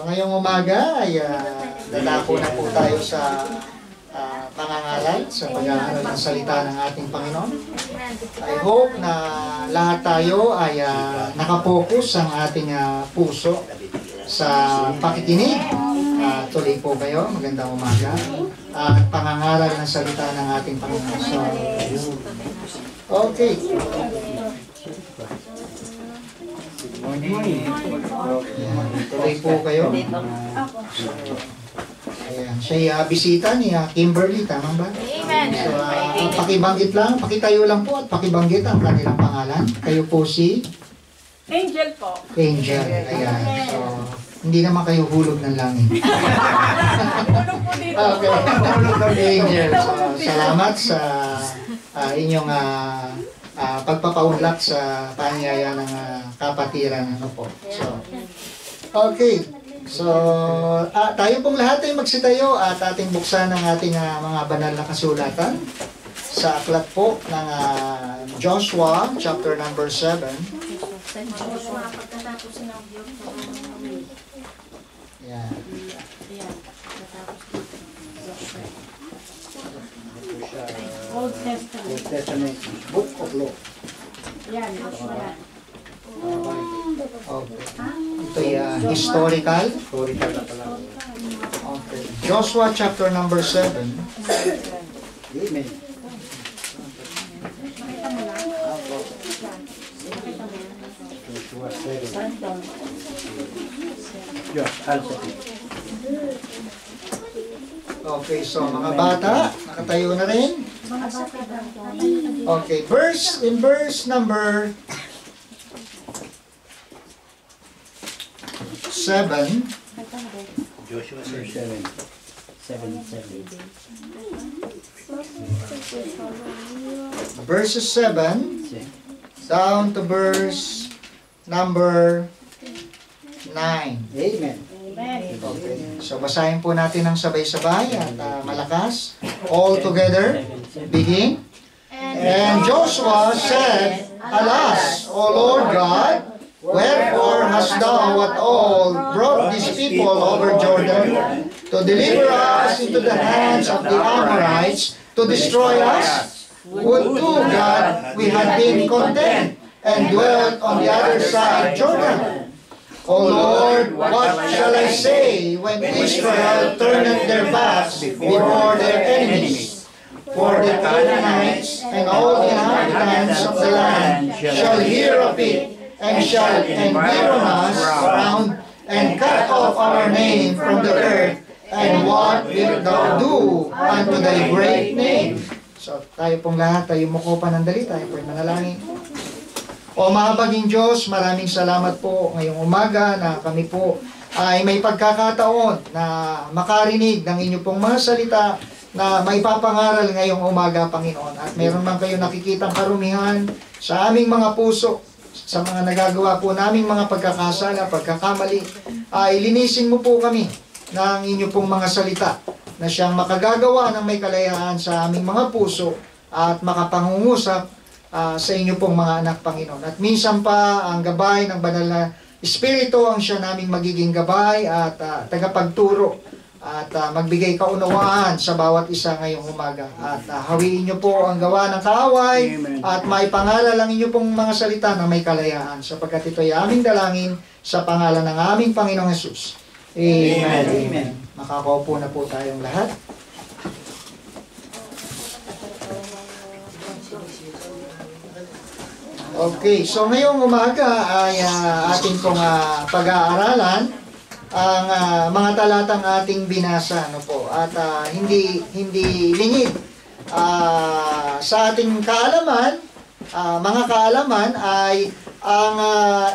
ngayong umaga ay dadako na po tayo sa pangangaral, sa pag-aaral ng salita ng ating Panginoon. I hope na lahat tayo ay nakapokus ang ating puso sa pakikinig. Tuloy po kayo, magandang umaga. At pangangaral ng salita ng ating Panginoon. So, okay. Tuloy po kayo. Ayan, siya bisita ni Kimberly, tama ba? Amen. So, pakibanggit lang, pakitayo lang po at pakibanggit ang kanilang pangalan. Kayo po si? Angel po. Angel, ayan. So, hindi naman kayo hulog ng langit. Hulog po dito. Okay, hulog ng Angel. So, salamat sa inyong pagpapaunlak sa panyaya ng kapatiran. Ano po. So, okay. So, tayo pong lahat ay magsitayo at ating buksan ang ating mga banal na kasulatan sa aklat po ng Joshua, chapter number 7. Yan. Old Testament. Book of Law. Yan, Joshua. Okay. Ito'y historical. Historical na pala. Okay. Joshua chapter number 7. Amen. Joshua 7. Yes, Alphabet. Okay, so mga bata, nakatayo na rin. Okay, in verse number 7. Joshua 7. 7. Verses 7 down to verse number 9. Amen. Okay. So basahin po natin ng sabay-sabay at malakas. All together. Begin. And Joshua said, Alas, O Lord God, wherefore hast thou at all brought these people over Jordan to deliver us into the hands of the Amorites to destroy us? Would to God we had been content and dwelt on the other side Jordan. O Lord, what shall I say when Israel turneth their backs before their enemies? For the Canaanites and all the inhabitants of the land shall hear of it, and shall environ us around, and cut off our name from the earth. And what wilt thou do unto thy great name? So tayo pong lahat, tayo muko panandali, tayo po'y manalangin. O mahabaging Diyos, maraming salamat po ngayong umaga na kami po ay may pagkakataon na makarinig ng inyo pong mga salita na maipapangaral ngayong umaga, Panginoon. At meron man kayo nakikitang karumihan sa aming mga puso, sa mga nagagawa po naming mga pagkakasala, pagkakamali, ay linisin mo po kami ng inyo pong mga salita na siyang makagagawa ng may kalayaan sa aming mga puso at makapangungusap sa inyo pong mga anak, Panginoon. At minsan pa, ang gabay ng banal na Espiritu ang siya naming magiging gabay at tagapagturo at magbigay kaunawaan sa bawat isa ngayong umaga. At hawiin niyo po ang gawa ng kaaway at maipangaral ang inyo pong mga salita na may kalayaan sapagkat ito ay aming dalangin sa pangalan ng aming Panginoong Jesus. Amen. Amen. Makakaupo na po tayong lahat. Okay, so ngayong umaga ay ating pong pag-aaralan ang mga talatang ating binasa, ano po, at hindi lingid. Sa ating kaalaman, mga kaalaman ay ang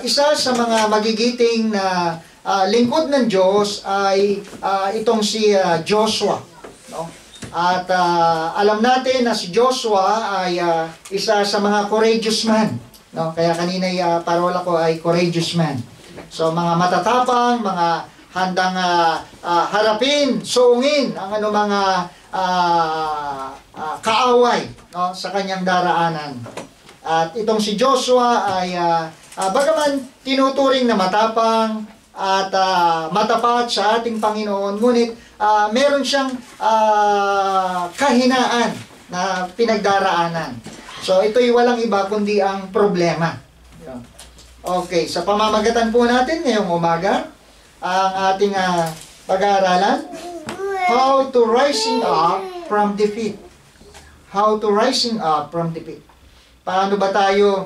isa sa mga magigiting na lingkod ng Diyos ay itong si Joshua, no? At alam natin na si Joshua ay isa sa mga courageous man, no? Kaya kanina parola ko ay courageous man. So mga matatapang, mga handang harapin, suungin ang mga kaaway, no, sa kanyang daraanan. At itong si Joshua ay bagaman tinuturing na matapang at matapat sa ating Panginoon, ngunit meron siyang kahinaan na pinagdaraanan. So ito'y walang iba kundi ang problema. Okay, sa pamamagatan po natin ngayong umaga, ang ating pag-aaralan, how to rising up from defeat. How to rising up from defeat. Paano ba tayo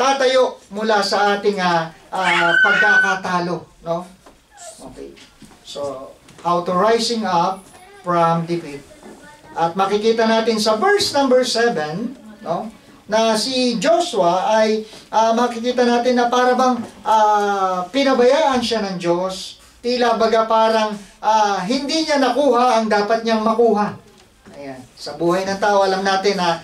tatayo mula sa ating pagkakatalo, no? Okay. So, how to rising up from defeat. At makikita natin sa verse number 7, no? Na si Joshua ay makikita natin na para bang pinabayaan siya ng Diyos, tila baga parang hindi niya nakuha ang dapat niyang makuha. Ayan. Sa buhay ng tao, alam natin na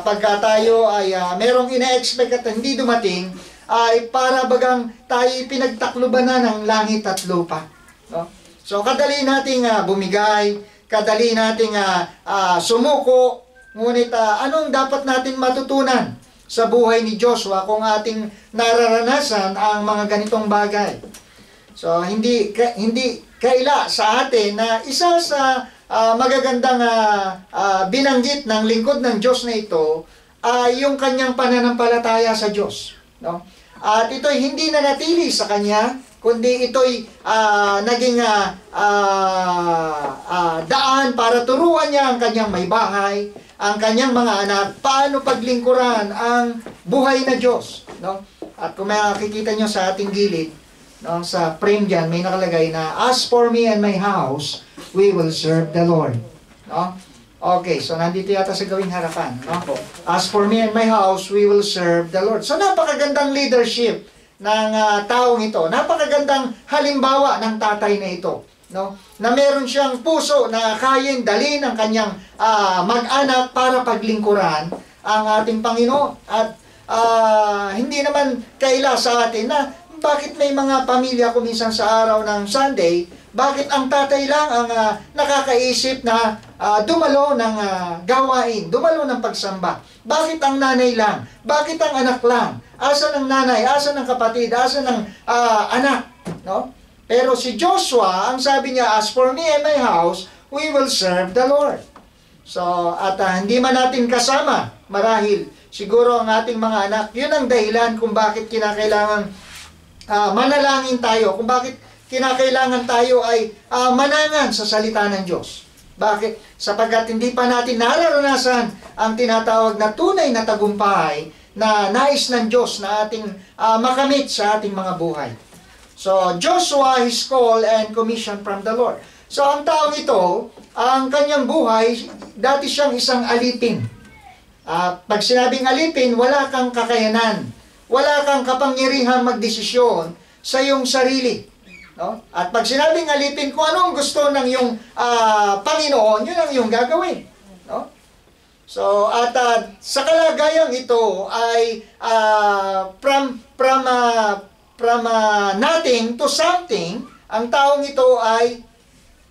pagka tayo ay merong ina-expect at hindi dumating, ay para bagang tayo pinagtakluban na ng langit at lupa. No? So, kadali nating bumigay, kadali nating sumuko, ngunit anong dapat natin matutunan sa buhay ni Joshua kung ating nararanasan ang mga ganitong bagay? So, hindi kaila sa atin na isa sa magagandang binanggit ng lingkod ng Diyos na ito ay yung kanyang pananampalataya sa Diyos. No? At ito'y hindi nanatili sa kanya, kundi ito'y naging daan para turuan niya ang kanyang may bahay, ang kanyang mga anak, paano paglingkuran ang buhay na Diyos. No? At kung makikita nyo sa ating gilid, no, sa frame dyan, may nakalagay na, "As for me and my house, we will serve the Lord." No? Okay, so nandito yata sa gawing harapan. No? "As for me and my house, we will serve the Lord." So napakagandang leadership ng taong ito. Napakagandang halimbawa ng tatay na ito. No? Na meron siyang puso na kayang dalhin ang kanyang mag-anak para paglingkuran ang ating Panginoon. At hindi naman kaila sa atin na bakit may mga pamilya kuminsan sa araw ng Sunday, bakit ang tatay lang ang nakakaisip na dumalo ng gawain, dumalo ng pagsamba? Bakit ang nanay lang? Bakit ang anak lang? Asan ang nanay? Asan ang kapatid? Asan ang anak? No? Pero si Joshua, ang sabi niya, "As for me and my house, we will serve the Lord." So, at hindi man natin kasama, marahil, siguro ang ating mga anak, yun ang dahilan kung bakit kinakailangan manalangin tayo, kung bakit kinakailangan tayo ay manangan sa salita ng Diyos. Bakit? Sapagkat hindi pa natin nararanasan ang tinatawag na tunay na tagumpay na nais ng Diyos na ating makamit sa ating mga buhay. So, Joshua, his call and commission from the Lord. So, ang taong ito, ang kanyang buhay, dati siyang isang alipin. Pag sinabing alipin, wala kang kakayanan. Wala kang kapangyarihan magdesisyon sa iyong sarili. No? At pag sinabing alipin, kung ano ang gusto ng iyong Panginoon, yun ang iyong gagawin. No? So, at sa kalagayang ito ay from nothing to something, ang taong ito ay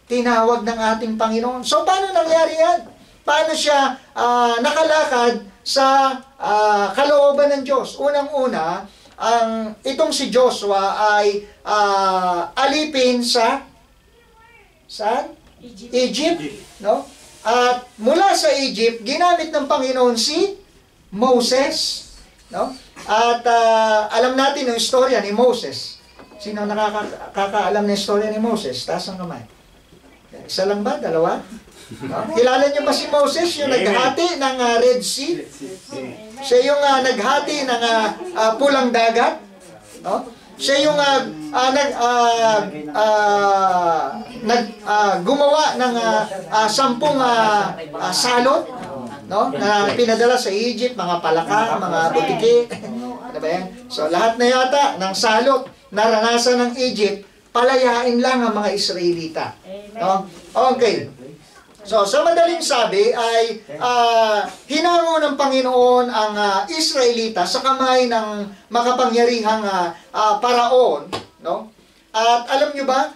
tinawag ng ating Panginoon. So, paano nangyari yan? Paano siya nakalakad sa kalooban ng Diyos? Unang-una, itong si Joshua ay alipin sa Egypt. No? At mula sa Egypt, ginamit ng Panginoon si Moses. No? At alam natin ang istorya ni Moses. Sino nakakaalam ng istorya ni Moses? Taas ang kamay. Isa lang ba? Dalawa? No? Kilala niyo ba si Moses, yung naghati ng Red Sea? Siya yung naghati ng pulang dagat. No? Siya yung gumawa ng 10 salot, no? Na pinadala sa Egypt, mga palaka, mga butiki. Ano ba yan? So lahat na yata ng salot naranasan ng Egypt, palayain lang ang mga Israelita. No? Okay. So, sa madaling sabi ay hinango ng Panginoon ang Israelita sa kamay ng makapangyarihang paraon, no? At alam nyo ba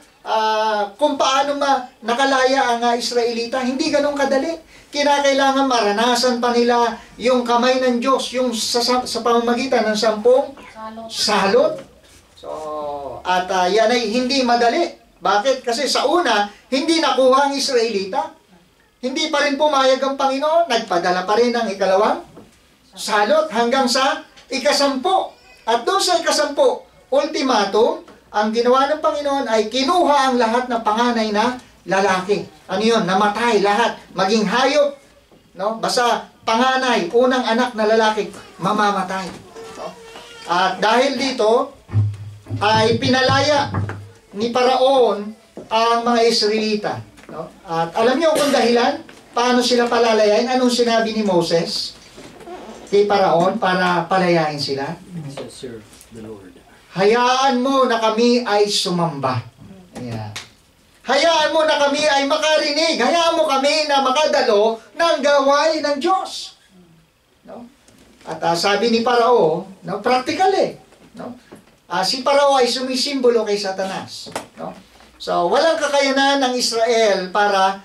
kung paano nakalaya ang Israelita? Hindi ganun kadali. Kinakailangan maranasan pa nila yung kamay ng Diyos, yung sa pamamagitan ng 10 salot. So, at yan ay hindi madali. Bakit? Kasi sa una, hindi nakuha ang Israelita. Hindi pa rin pumayag ang Panginoon. Nagpadala pa rin ng ikalawang salot hanggang sa ikasampu. At doon sa ikasampu, ultimatum, ang ginawa ng Panginoon ay kinuha ang lahat ng panganay na lalaki. Ano yun? Namatay lahat. Maging hayop. No? Basta panganay, unang anak na lalaki, mamamatay. No? At dahil dito, ay pinalaya ni Paraon ang mga Israelita. No? At alam niyo kung dahilan, paano sila palalayain? Anong sinabi ni Moses kay Paraon para palayain sila? So serve the Lord. Hayaan mo na kami ay sumamba. Ayan. Hayaan mo na kami ay makarinig. Hayaan mo kami na makadalo ng gawain ng Diyos. No? At sabi ni Parao, no, practical no? Si Parao ay sumisimbolo kay Satanas. No? So, walang kakayanan ng Israel para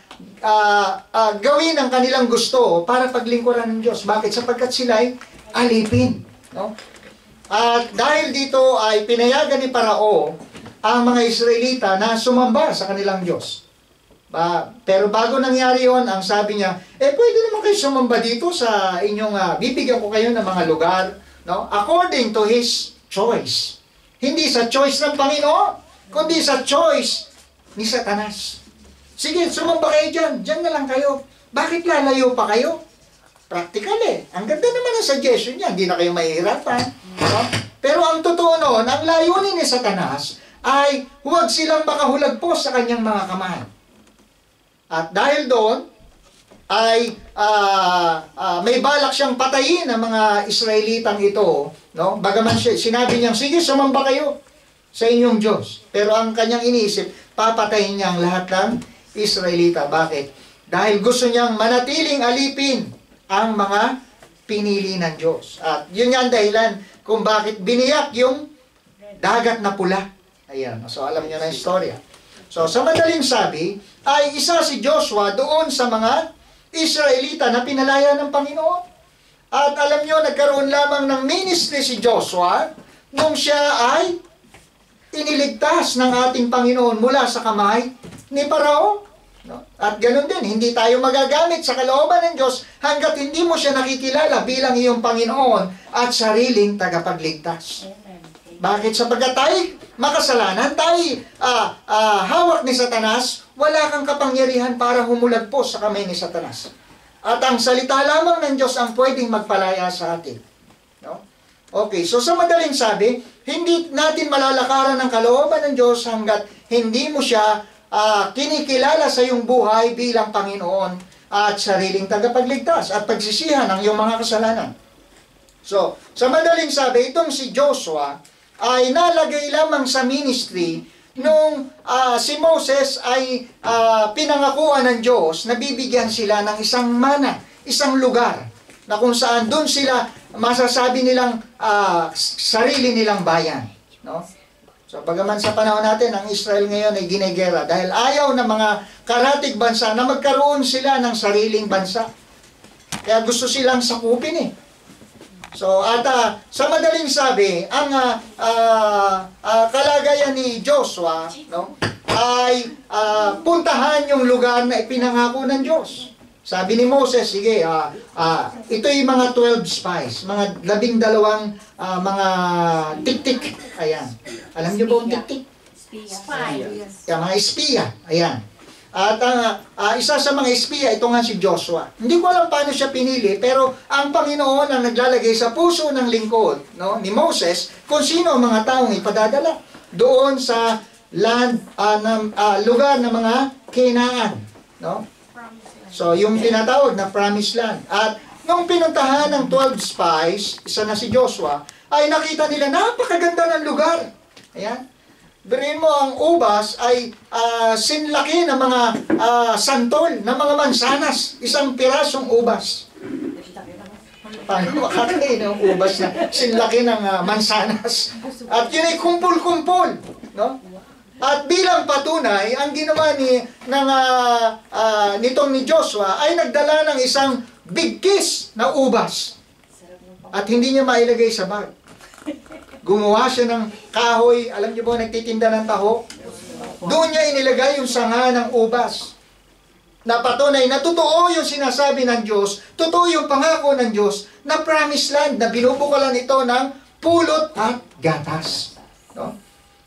gawin ang kanilang gusto para paglingkuran ng Diyos. Bakit? Sapagkat sila ay alipin. No? At dahil dito ay pinayagan ni Parao ang mga Israelita na sumamba sa kanilang Diyos. Pero bago nangyari yon, ang sabi niya, pwede naman kayo sumamba dito sa inyong, bibigyan ko kayo ng mga lugar, no? According to His choice. Hindi sa choice ng Panginoon, kundi sa choice ni Satanas. Sige, sumamba kayo dyan. Dyan na lang kayo. Bakit lalayo pa kayo? Practical Ang ganda naman ang suggestion niya. Hindi na kayo mahihirapan. No? Pero ang totoo noon, ang layunin ni Satanas ay huwag silang makahulagpos sa kanyang mga kamay. At dahil doon, ay may balak siyang patayin ang mga Israelitang ito. No? Bagaman sinabi niyang, sige, sumamba kayo sa inyong Diyos. Pero ang kanyang iniisip, papatayin niya ang lahat ng Israelita. Bakit? Dahil gusto niyang manatiling alipin ang mga pinili ng Diyos. At yun nga ang dahilan kung bakit biniyak yung dagat na pula. Ayan. So, alam niyo na yung istorya. So, sa madaling sabi, ay isa si Joshua doon sa mga Israelita na pinalaya ng Panginoon. At alam niyo, nagkaroon lamang ng ministry si Joshua nung siya ay iniligtas ng ating Panginoon mula sa kamay ni Parao. No? At ganoon din, hindi tayo magagamit sa kalooban ng Diyos hanggat hindi mo siya nakikilala bilang iyong Panginoon at sariling tagapagligtas. Bakit? Sapagkat tayo makasalanan, tayo hawak ni Satanas, wala kang kapangyarihan para humulagpos sa kamay ni Satanas. At ang salita lamang ng Diyos ang pwedeng magpalaya sa atin. No? Okay, so sa madaling sabi, hindi natin malalakaran ang kalooban ng Diyos hanggat hindi mo siya kinikilala sa iyong buhay bilang Panginoon at sariling tagapagligtas at pagsisihan ng iyong mga kasalanan. So, sa madaling sabi, itong si Joshua ay nalagay lamang sa ministry nung si Moses ay pinangakuan ng Diyos na bibigyan sila ng isang mana, isang lugar na kung saan doon sila masasabi nilang sarili nilang bayan. No? So, bagaman sa panahon natin, ang Israel ngayon ay ginegera dahil ayaw ng mga karatig bansa na magkaroon sila ng sariling bansa. Kaya gusto silang sakupin So, at sa madaling sabi, ang kalagayan ni Joshua, no, ay puntahan yung lugar na ipinangako ng Diyos. Sabi ni Moses, sige, ito yung mga 12 spies, mga 12 mga tik-tik. Ayan. Alam niyo ba ang tik-tik? Yung mga espiya. Ayan. At isa sa mga espiya, ito nga si Joshua. Hindi ko alam paano siya pinili, pero ang Panginoon ang naglalagay sa puso ng lingkod, no, ni Moses kung sino ang mga taong ipadadala doon sa land, lugar ng mga Canaan. No? So, yung tinatawag na promised land. At nung pinuntahan ng 12 spies, isa na si Joshua, ay nakita nila, napakaganda ng lugar. Ayan. Biruin mo, ang ubas ay sinlaki ng mga santol, ng mga mansanas. Isang pirasong ubas. Paano makakain ng ubas na sinlaki ng mansanas? At yun ay kumpul-kumpul. No? At bilang patunay, ang ginawa nitong ni Joshua ay nagdala ng isang big kiss na ubas. At hindi niya mailagay sa bag. Gumawa siya ng kahoy. Alam niyo ba, nagtitinda ng taho? Doon niya inilagay yung sanga ng ubas. Napatunay na totoo yung sinasabi ng Diyos, totoo yung pangako ng Diyos, na promised land, na binubukalan ito ng pulot at gatas. No?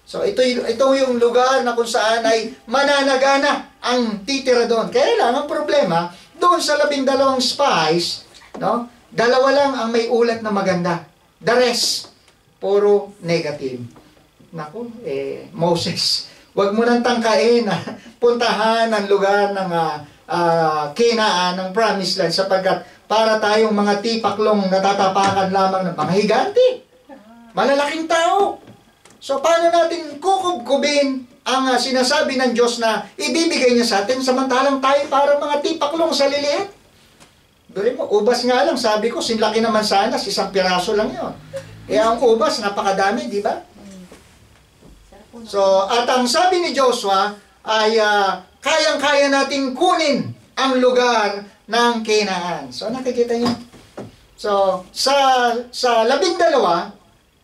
So ito yung lugar na kung saan ay mananagana ang titira doon. Kaya lang, ang problema, doon sa 12 spies, no, 2 lang ang may ulat na maganda. The rest, puro negative. Naku, Moses, wag mo nang tangkain na puntahan ang lugar ng Kinaan, ng Promised Land, sapagkat para tayong mga tipaklong natatapakan lamang ng mga higante. Malalaking tao. So, paano natin kukubkubin ang sinasabi ng Diyos na ibibigay niya sa atin, samantalang tayo para mga tipaklong sa liliit? Doon mo, ubas nga lang, sabi ko, sinlaki naman sana, 1 piraso lang yun. Ang ubas, napakadami, di ba? So, at ang sabi ni Joshua ay kayang-kaya nating kunin ang lugar ng Kinaan. So, nakikita niyo? So, sa 12,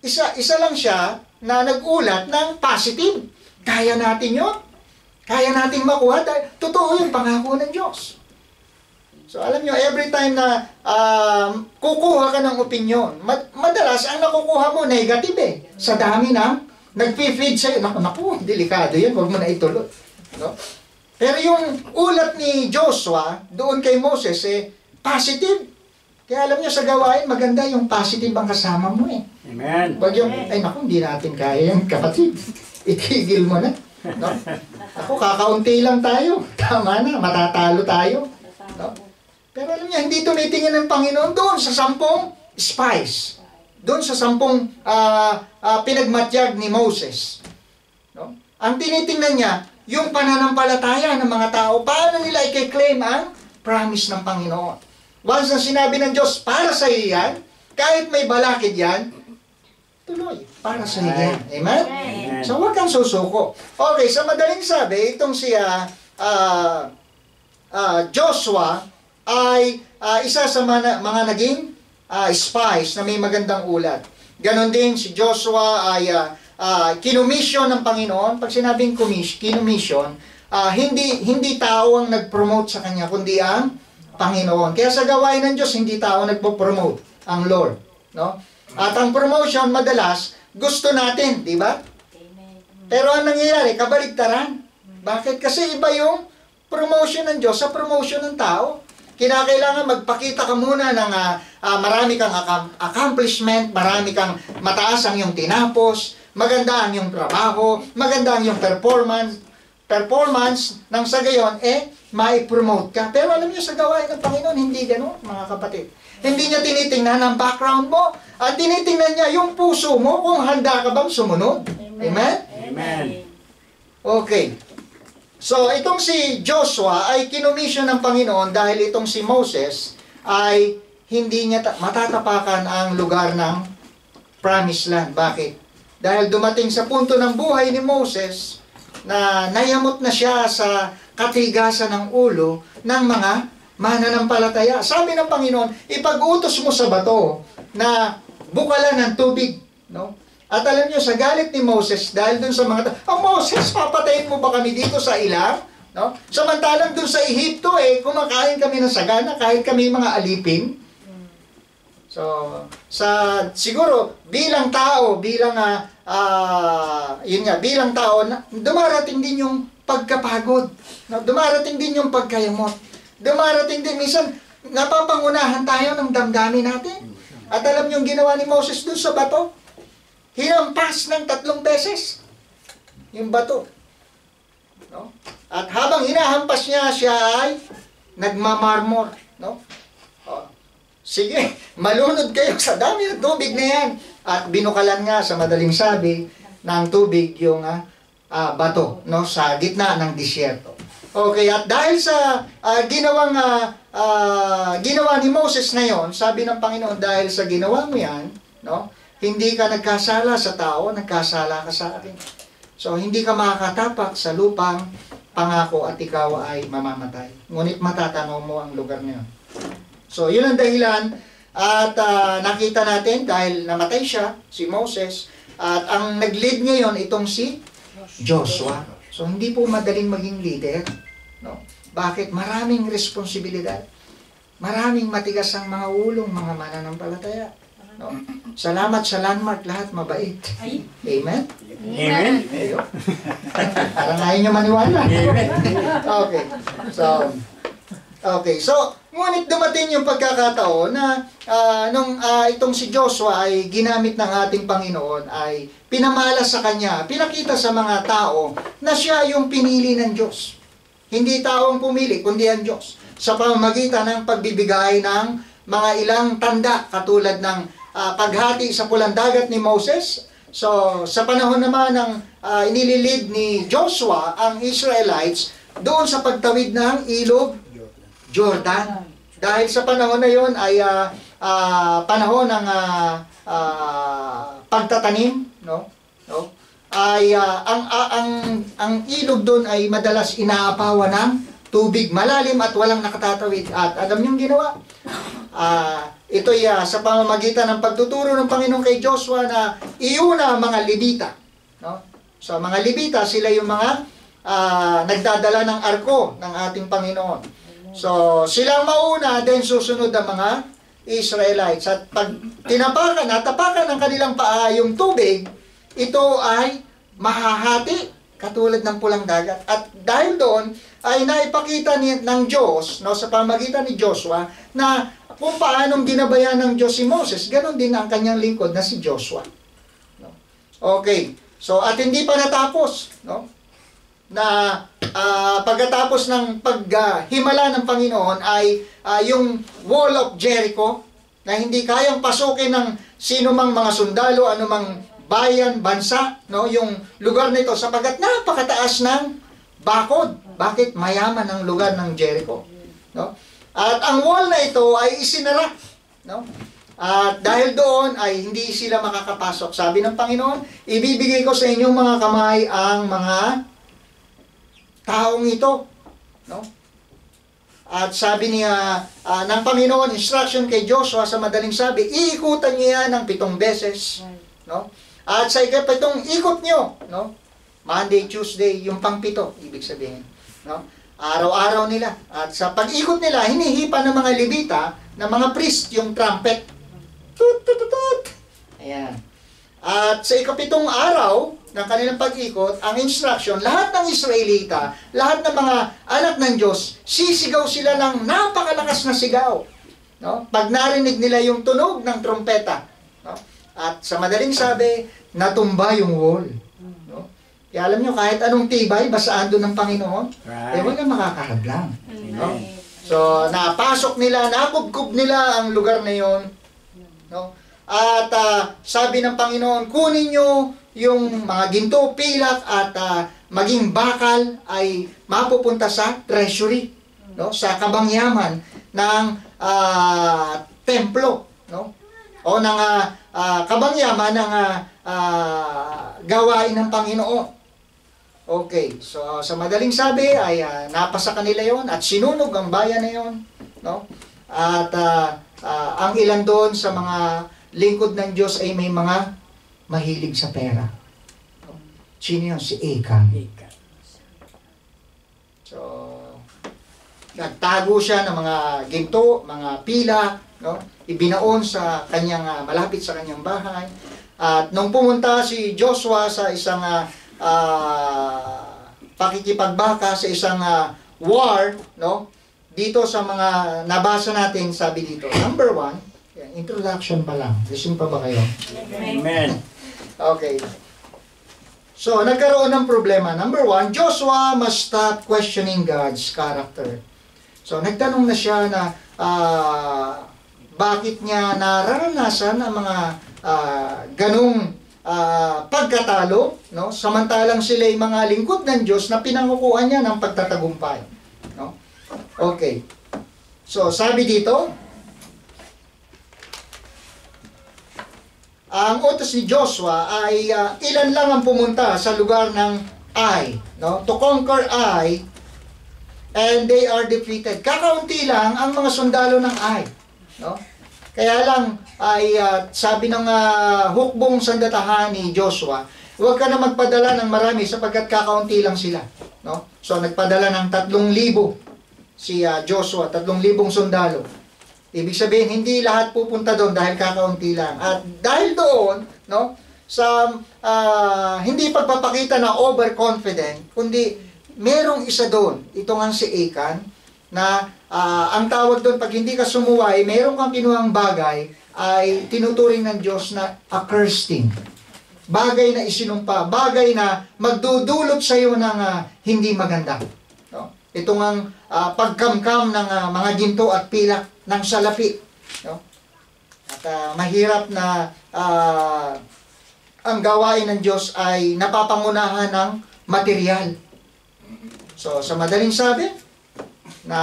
isa lang siya na nag-ulat ng positive. Kaya natin yun. Kaya natin makuha dahil totoo yung pangako ng Diyos. So, alam nyo, every time na kukuha ka ng opinion, madalas ang nakukuha mo negative sa dami ng nag-feed sa'yo. Naku, delikado yan, huwag mo na ituloy. No? Pero yung ulat ni Joshua, doon kay Moses, positive. Kaya alam nyo, sa gawain, maganda yung positive ang kasama mo Amen. Pag yung, ay naku, hindi natin kaya yan, kapatid. Itigil mo na. No? Ako, kakaunti lang tayo. Tama na, matatalo tayo. No? Pero alam niya, hindi tumitingin ng Panginoon doon sa 10 spies. Doon sa 10 pinagmatyag ni Moses. No? Ang tinitingnan niya, yung pananampalataya ng mga tao, paano nila i-claim ang promise ng Panginoon. Once na sinabi ng Diyos, para sa iyo yan, kahit may balakid yan, tuloy, para sa iyo yan. Amen? Amen. So, huwag kang susuko. Okay, sa madaling sabi, itong si Joshua ay isa sa mga naging spies na may magandang ulat. Ganon din si Joshua ay kinumission ng Panginoon. Pag sinabing kinumission, hindi tao ang nag-promote sa kanya, kundi ang Panginoon. Kaya sa gawain ng Diyos, hindi tao nagpo-promote, ang Lord. No? At ang promotion, madalas, gusto natin, di ba? Pero ang nangyayari, kabaligtaran. Bakit? Kasi iba yung promotion ng Diyos sa promotion ng tao. Kinakailangan magpakita ka muna ng marami kang accomplishment, marami kang mataas ang iyong tinapos, maganda ang iyong trabaho, maganda ang iyong performance nang sa gayon, mai-promote ka. Pero alam niyo, sa gawain ng Panginoon, hindi gano'n, mga kapatid. Hindi niya tinitingnan ang background mo, at tinitingnan niya yung puso mo kung handa ka bang sumunod. Amen? Amen. Okay. So, itong si Joshua ay kinumission ng Panginoon dahil itong si Moses ay hindi niya matatapakan ang lugar ng Promised Land. Bakit? Dahil dumating sa punto ng buhay ni Moses na nayamot na siya sa katigasan ng ulo ng mga mananampalataya. Sabi ng Panginoon, ipag-utos mo sa bato na bukalan ng tubig. No? At alam niyo, sa galit ni Moses, dahil dun sa mga Moses, papatayin mo ba kami dito sa ilang? No? Samantalang dun sa Ehipto, kumakain kami ng sagana, kahit kami mga alipin. So, siguro, bilang tao, bilang tao, dumarating din yung pagkapagod. No? Dumarating din yung pagkayamot. Dumarating din, minsan, napapangunahan tayo ng damdamin natin. At alam niyo yung ginawa ni Moses dun sa bato? Hinampas ng 3 beses yung bato. No? At habang hinahampas niya, siya ay nagmamarmor. No? Sige, malunod kayo sa dami ng tubig na yan. At binukalan nga, sa madaling sabi, ng tubig yung bato, no? Sa gitna ng disyerto. Okay, at dahil sa ginawa ni Moses na yon, sabi ng Panginoon, dahil sa ginawa mo yan, no? Hindi ka nagkasala sa tao, nagkasala ka sa akin. So, hindi ka makakatapak sa lupang pangako at ikaw ay mamamatay. Ngunit matatanaw mo ang lugar na yun. So, yun ang dahilan. At nakita natin, dahil namatay siya, si Moses, At ang nag-lead ngayon itong si Joshua. So hindi po madaling maging leader, no? Bakit? Maraming responsibilidad. Maraming matigas ang mga ulong, mga mananampalataya. No? Salamat sa landmark, lahat mabait. Amen? Amen. Ayo. Parang ayaw nyo maniwala. Okay. So, ngunit dumating yung pagkakataon na nung itong si Joshua ay ginamit ng ating Panginoon, ay pinamala sa kanya, pinakita sa mga tao na siya yung pinili ng Diyos. Hindi tao ang pumili, kundi ang Diyos. Sa pamamagitan ng pagbibigay ng mga ilang tanda, katulad ng paghati sa pulang dagat ni Moses. So, sa panahon naman ng inililid ni Joshua ang Israelites doon sa pagtawid ng ilog Jordan. Dahil sa panahon na yon ay panahon ng pagtatanim, no? Ay ang ilog doon ay madalas inaapawan ng tubig, malalim at walang nakatatawid. At alam niyo ginawa? Ito'y sa pamamagitan ng pagtuturo ng Panginoon kay Joshua na iuna ang mga Levita. No? So, mga Levita, sila yung mga nagdadala ng arko ng ating Panginoon. So, silang mauna, then susunod ang mga Israelites. At pag natapakan ng kanilang paa yung tubig, ito ay mahahati, katulad ng pulang dagat. At dahil doon, ay naipakita ng Diyos, no, sa pamamagitan ni Joshua, na kung paanong ginabayan ng Diyos si Moses, ganoon din ang kanyang lingkod na si Joshua. No? Okay. So, at hindi pa natapos, no? Na pagkatapos ng paghimala ng Panginoon ay yung Wall of Jericho na hindi kayang pasukin ng sino mang mga sundalo, anumang bayan, bansa, no, yung lugar nito sapagkat napakataas ng bakod. Bakit? Mayaman ang lugar ng Jericho, no? At ang wall na ito ay isinara, no? At dahil doon ay hindi sila makakapasok. Sabi ng Panginoon, ibibigay ko sa inyong mga kamay ang mga taong ito, no? At sabi niya ng Panginoon, instruction kay Joshua sa madaling sabi, iikutan niya ng 7 beses, no? At sa ikapitong ikot niyo, no? Monday, Tuesday, yung pang-7, ibig sabihin, no? Araw-araw nila. At sa pag-ikot nila, hinihipa ng mga Levita, ng mga priest, yung trumpet. Tut, tut, tut, tut. Ayan. At sa ikapitong araw ng kanilang pag-ikot, ang instruction, lahat ng Israelita, lahat ng mga anak ng Diyos, sisigaw sila ng napakalakas na sigaw. No? Pag narinig nila yung tunog ng trompeta. No? At sa madaling sabi, natumba yung wall. No? Kaya alam nyo, kahit anong tibay, basaan doon ng Panginoon, eh wala makakahadlang. No? So, napasok nila, nakubkub nila ang lugar na yon. No? At sabi ng Panginoon, kunin nyo yung mga ginto, pilak at maging bakal ay mapupunta sa treasury, no? Sa kabangyaman ng templo, no? O ng kabangyaman ng gawain ng Panginoon. Okay, so sa madaling sabi ay napasa kanila yon at sinunog ang bayan na yon, no? At ang ilan doon sa mga lingkod ng Diyos ay may mga mahilig sa pera. Sino yun? Si Achan. So, nagtago siya ng mga ginto, mga pila, no? Ibinaon sa kanyang, malapit sa kanyang bahay. At nung pumunta si Joshua sa isang pakikipagbaka, sa isang war, no? Dito sa mga nabasa natin, sabi dito, number 1, introduction pa lang. Listen pa ba kayo? Amen. Okay. So, nagkaroon ng problema. Number 1, Joshua must stop questioning God's character. So, nagtanong na siya na bakit niya nararanasan ang mga ganong pagkatalo, no? Samantalang sila ay mga lingkod ng Diyos na pinangukuhan niya ng pagtatagumpay. No? Okay. So, sabi dito, ang utos ni Joshua ay ilan lang ang pumunta sa lugar ng Ai, no? To conquer Ai, and they are defeated. Kakaunti lang ang mga sundalo ng Ai, no? Kaya lang, ay sabi ng hukbong sandatahan ni Joshua, huwag ka na magpadala ng marami sapagkat kakaunti lang sila. No? So, nagpadala ng 3,000 si Joshua, 3,000 sundalo. Ibig sabihin, hindi lahat pupunta doon dahil kakaunti lang. At dahil doon, no, sa hindi pagpapakita na overconfident, kundi merong isa doon, ito nga si Achan, na ang tawag doon, pag hindi ka sumuway, meron kang kinuhang bagay, ay tinuturing ng Diyos na accursed thing. Bagay na isinumpa, bagay na magdudulot sa iyo ng hindi maganda. No? Ito ngang pagkamkam ng mga ginto at pilak ng salapi. No? At mahirap na ang gawain ng Diyos ay napapangunahan ng material. So, sa madaling sabi, na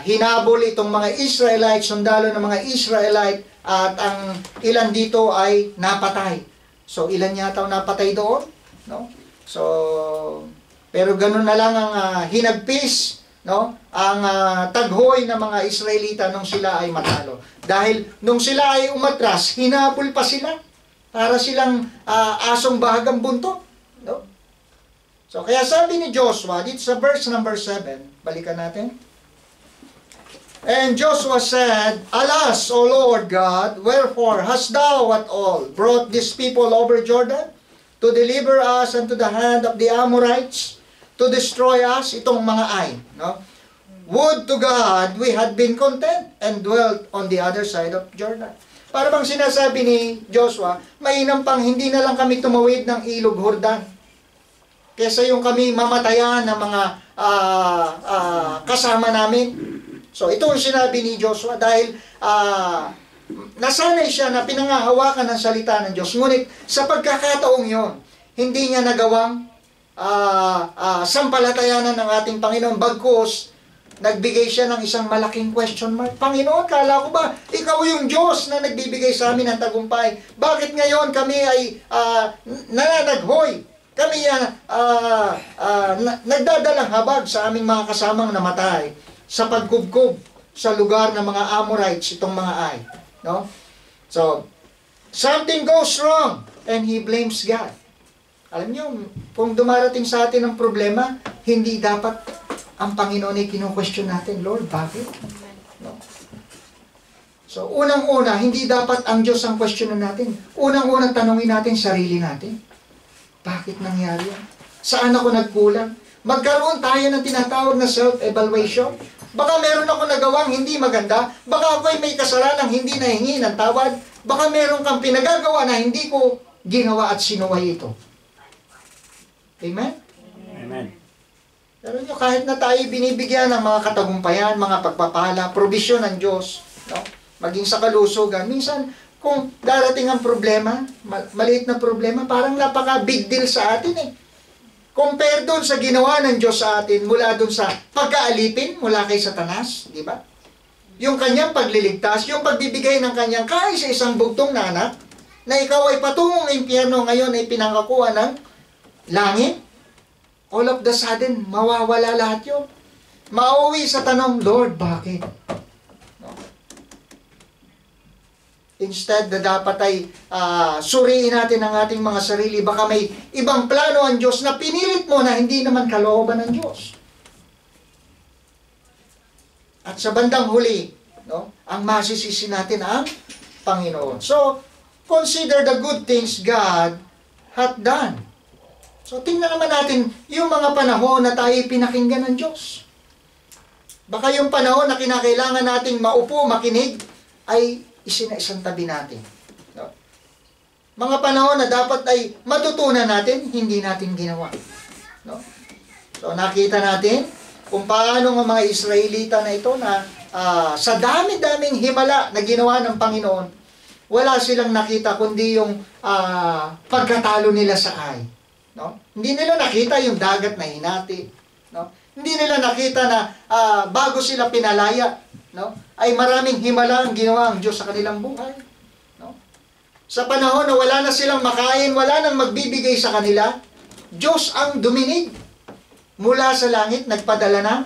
hinabol itong mga Israelite, sundalo ng mga Israelite, at ang ilan dito ay napatay. So, ilan yata napatay doon? No? So, pero ganun na lang ang hinagpis, no? Ang taghoy ng mga Israelita nung sila ay matalo. Dahil nung sila ay umatras, hinabol pa sila. Para silang asong bahagang buntot. No? So, kaya sabi ni Joshua, dito sa verse number 7, balikan natin. And Joshua said, Alas, O Lord God, wherefore hast thou at all brought this people over Jordan to deliver us unto the hand of the Amorites, to destroy us, itong mga ay. No? Would to God we had been content and dwelt on the other side of Jordan. Para bang sinasabi ni Joshua, mainam pang hindi na lang kami tumawid ng ilog Jordan. Kesa yung kami mamatayan ng mga kasama namin. So ito ang sinabi ni Joshua dahil nasanay siya na pinangahawakan ng salita ng Diyos. Ngunit sa pagkakataong yon, hindi niya nagawang sampalatayanan ng ating Panginoon. Bagkus, nagbigay siya ng isang malaking question mark. Panginoon, kala ko ba, ikaw yung Diyos na nagbibigay sa amin ng tagumpay? Bakit ngayon kami ay nananaghoy? Kami nagdadalang habag sa aming mga kasamang namatay sa pagkubkob sa lugar ng mga Amorites, itong mga ay. No? So, something goes wrong and he blames God. Alam niyo, kung dumarating sa atin ang problema, hindi dapat ang Panginoon ay kino-question natin, Lord, bakit? No? So, unang-una, hindi dapat ang Diyos ang questionan natin. Unang-unang tanongin natin sarili natin. Bakit nangyari yan? Saan ako nagkulang? Magkaroon tayo ng tinatawag na self-evaluation. Baka meron ako nagawang hindi maganda. Baka ako'y may kasalanang hindi nahingi ng tawad. Baka meron kang pinagagawa na hindi ko ginawa at sinuway ito. Amen? Amen. Pero nyo, kahit na tayo binibigyan ng mga katagumpayan, mga pagpapala, provision ng Diyos, no? Maging sa kalusugan, minsan, kung darating ang problema, maliit na problema, parang napaka-big deal sa atin eh. Compare doon sa ginawa ng Diyos sa atin, mula doon sa pagkaalipin, mula kay Satanas, di ba? Yung kanyang pagliligtas, yung pagbibigay ng kanyang kahit sa isang bugtong na anak, na ikaw ay patungong impyerno, ngayon ay pinangkakuha ng langit, all of the sudden, mawawala lahat yun. Mauwi sa tanong, Lord, bakit? Instead na dapat ay suriin natin ang ating mga sarili. Baka may ibang plano ang Diyos na pinilit mo na hindi naman kalooban ng Diyos. At sa bandang huli, no, ang masisisi natin ang Panginoon. So, consider the good things God hath done. So, tingnan naman natin yung mga panahon na tayo pinakinggan ng Diyos. Baka yung panahon na kinakailangan nating maupo, makinig, ay isinaisang tabi natin. No? Mga panahon na dapat ay matutunan natin, hindi natin ginawa. No? So nakita natin kung paano ng mga Israelita na ito na sa dami-daming himala na ginawa ng Panginoon, wala silang nakita kundi yung pagkatalo nila sa ay. No? Hindi nila nakita yung dagat na hinati. No? Hindi nila nakita na bago sila pinalaya, no, ay maraming himala ang ginawa ang Diyos sa kanilang buhay. No? Sa panahon na wala na silang makain, wala nang magbibigay sa kanila, Diyos ang duminig. Mula sa langit, nagpadala ng,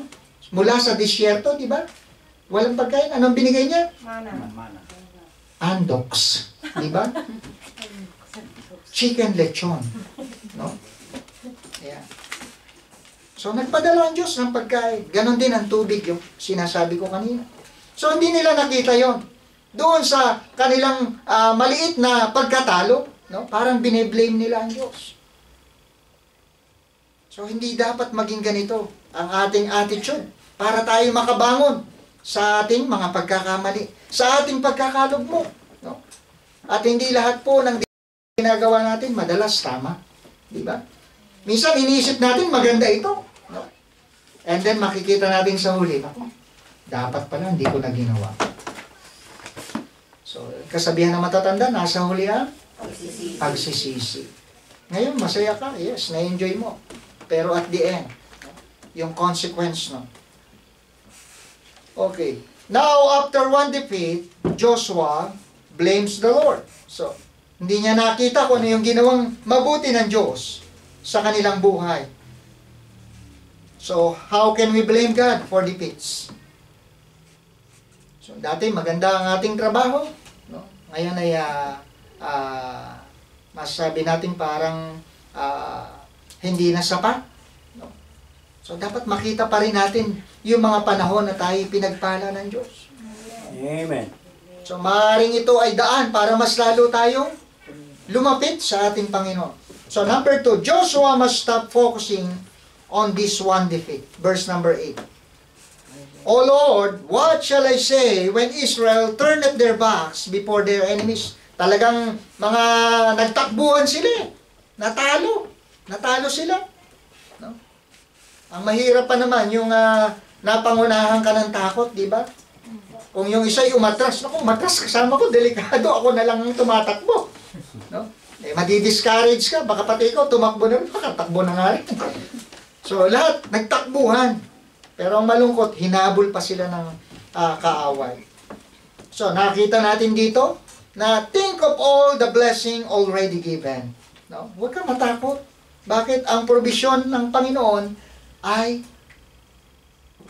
mula sa disyerto, di ba? Walang pagkain. Anong binigay niya? Mana. Mana. andox. Di ba? Chicken lechon. No? Yeah. So, nagpadala ang Diyos ng pagkain. Ganon din ang tubig, yung sinasabi ko kanina. So, hindi nila nakita yon. Doon sa kanilang maliit na pagkatalo, no? Parang bine-blame nila ang Diyos. So, hindi dapat maging ganito ang ating attitude para tayo makabangon sa ating mga pagkakamali, sa ating pagkakalugmok. No? At hindi lahat po ng ginagawa natin madalas tama. Di ba? Minsan iniisip natin maganda ito. No? And then makikita natin sa huli, ako, dapat pala hindi ko na ginawa. So, kasabihan ng matatanda, nasa huli ang pagsisisi. Ngayon, masaya ka. Yes, na-enjoy mo. Pero at the end, yung consequence, no? Okay. Now, after one defeat, Joshua blames the Lord. So, hindi niya nakita kung ano yung ginawang mabuti ng Diyos sa kanilang buhay. So, how can we blame God for defeats? So, dati maganda ang ating trabaho, no? Ngayon ay masasabi natin parang hindi na sapat. No? So, dapat makita pa rin natin yung mga panahon na tayo pinagpala ng Diyos. Amen. So, maaaring ito ay daan para mas lalo tayong lumapit sa ating Panginoon. So, number 2, Joshua must stop focusing on this one defeat. Verse number 8. O Lord, what shall I say when Israel turned at their backs before their enemies? Talagang mga nagtakbuhan sila. Natalo sila. No? Ang mahirap pa naman yung napangunahan ka ng takot, di ba? Kung yung isa'y umatras, naku, umatras kasama ko, delikado, ako na lang ang tumatakbo. No? Eh, madi-discourage ka, baka pati ikaw, tumakbo na rin, baka takbo na nga rin. So, lahat, nagtakbuhan. Pero ang malungkot, hinabol pa sila ng kaaway. So, nakita natin dito, na think of all the blessing already given. No? Huwag ka matakot. Bakit? Ang provision ng Panginoon ay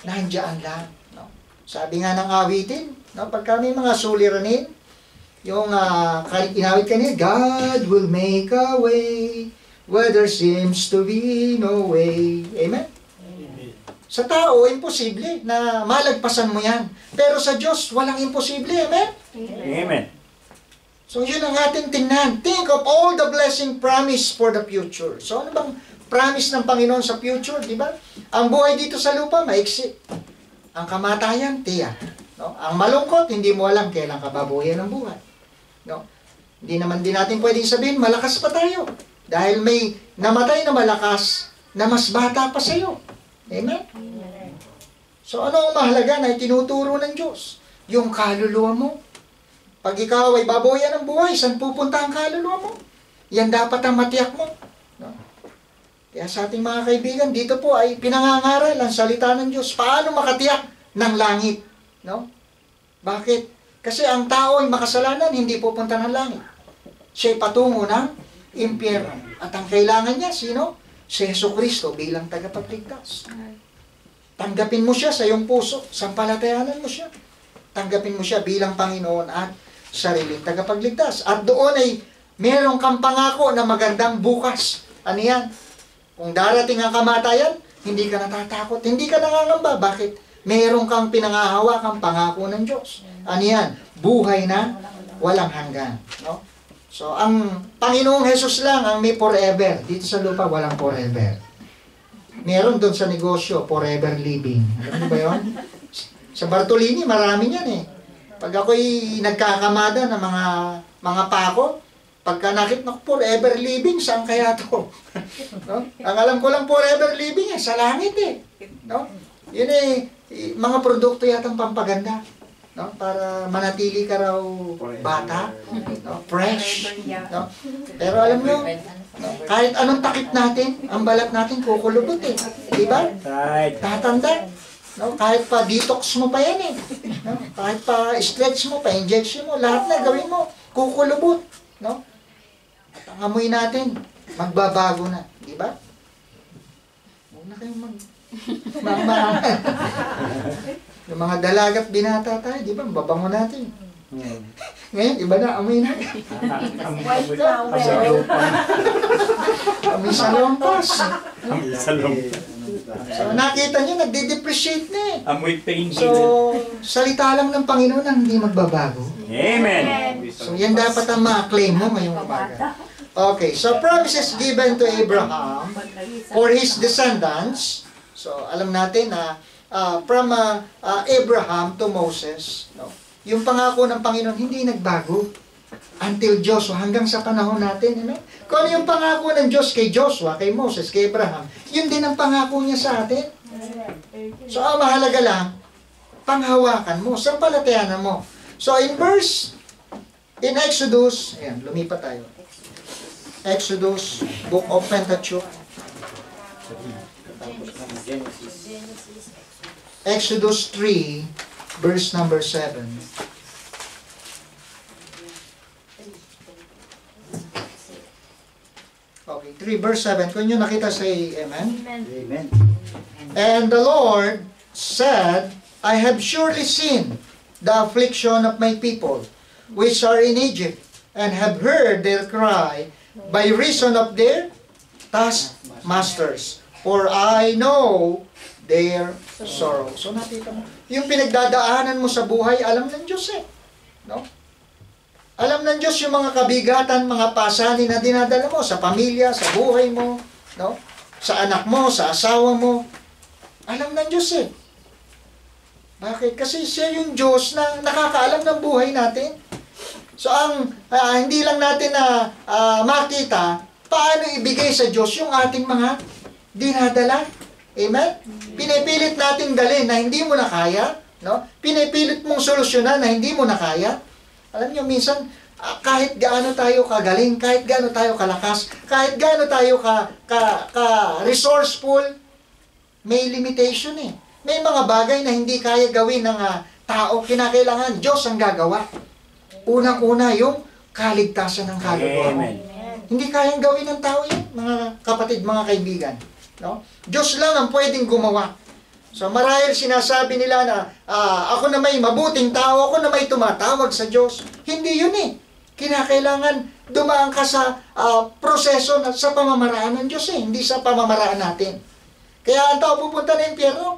nandiyan lang. No? Sabi nga ng awitin, no? Pagka may mga suliranin, yung inawit kanina, God will make a way where there seems to be no way. Amen? Sa tao, imposible na malagpasan mo yan. Pero sa Diyos, walang imposible. Amen? Amen. So, yun ang ating tingnan. Think of all the blessing promised for the future. So, ano bang promise ng Panginoon sa future, di ba? Ang buhay dito sa lupa, maiksi. Ang kamatayan, tiyak. No? Ang malungkot, hindi mo alam kailan ka babuyan ng buhay. No? Hindi naman din natin pwedeng sabihin, malakas pa tayo. Dahil may namatay na malakas na mas bata pa sa iyo. Amen? So, ano ang mahalaga na itinuturo ng Diyos? Yung kaluluwa mo. Pag ikaw ay baboyan ng buhay, saan pupunta ang kaluluwa mo? Yan dapat ang matiyak mo. No? Kaya sa ating mga kaibigan, dito po ay pinangangaral ang salita ng Diyos. Paano makatiyak ng langit? No? Bakit? Kasi ang tao ay makasalanan, hindi pupunta ng langit. Siya'y patungo ng impyerno. At ang kailangan niya, sino? Si Jesucristo bilang tagapagligtas. Tanggapin mo siya sa iyong puso, sampalatayanan mo siya. Tanggapin mo siya bilang Panginoon at sariling tagapagligtas. At doon ay meron kang pangako na magandang bukas. Ano yan? Kung darating ang kamatayan, hindi ka natatakot, hindi ka nangangamba. Bakit? Meron kang pinangahawakang pangako ng Diyos. Ano yan? Buhay na walang hanggan. No? So, ang Panginoong Jesus lang ang may forever. Dito sa lupa, walang forever. Meron doon sa negosyo, forever living. Alam mo ba yun? Sa Bartolini, marami yan eh. Pag ako'y nagkakamada ng mga pako, pagka nakit na forever living, saan kaya to? No? Ang alam ko lang forever living sa langit eh. No? Yun eh, mga produkto yatang pampaganda. No? Para manatili ka raw bata, no? Fresh. No? Pero alam mo, no? Kahit anong takip natin, ang balat natin kukulubot eh. Diba? Right. Tatanda. No? Kahit pa detox mo pa yan eh. No? Kahit pa stretch mo, pa injection mo, lahat na gawin mo, kukulubot. No? At ang amoy natin, magbabago na. Diba? Huwag na kayong magmahal. Yung mga dalagat binata tayo, di ba? Babango natin. Ngayon, iba na, amoy na. White flower. Amoy salompas. Salong. So, nakita nyo, nagde-depreciate na eh. Amoy pain. So, salita lang ng Panginoon ang hindi magbabago. Amen. So, yan dapat ang ma-claim mo ngayong umaga. Okay, so promises given to Abraham for his descendants. So, alam natin na from Abraham to Moses, no? Yung pangako ng Panginoon hindi nagbago until Joshua, hanggang sa panahon natin. Ano? Kung ano yung pangako ng Diyos kay Joshua, kay Moses, kay Abraham, yun din ang pangako niya sa atin. So, ang mahalaga lang, panghawakan mo, sampalatayanan mo. So, in Exodus, ayan, lumipat tayo. Exodus, Book of Pentateuch. Exodus 3, verse number 7. Okay, 3 verse 7. Kung nyo nakita say amen? Amen. And the Lord said, I have surely seen the affliction of my people, which are in Egypt, and have heard their cry by reason of their taskmasters. For I know their sorrow. So nakita mo, yung pinagdadaanan mo sa buhay, alam ng Diyos eh. No? Alam ng Diyos yung mga kabigatan, mga pasanin na dinadala mo sa pamilya, sa buhay mo, no? Sa anak mo, sa asawa mo. Alam ng Diyos eh. Bakit? Kasi siya yung Diyos na nakakaalam ng buhay natin. So hindi lang natin na makita paano ibigay sa Diyos yung ating mga dinadala. Amen? Pinipilit nating dalhin na hindi mo na kaya, no? Pinipilit mong solusyonan na hindi mo na kaya. Alam niyo, minsan kahit gaano tayo kagaling, kahit gaano tayo kalakas, kahit gaano tayo resourceful, may limitation eh. May mga bagay na hindi kaya gawin ng tao, kinakailangan Diyos ang gagawa. Unang-una yung kaligtasan ng kaluluwa mo. Hindi kayang gawin ng tao yun, mga kapatid, mga kaibigan. No? Diyos lang ang pwedeng gumawa. So marahil sinasabi nila na ako na may mabuting tao, ako na may tumatawag sa Diyos. Hindi yun eh. Kinakailangan dumaan ka sa proseso sa pamamaraan ng Diyos eh, hindi sa pamamaraan natin. Kaya ang tao pupunta na impyerno,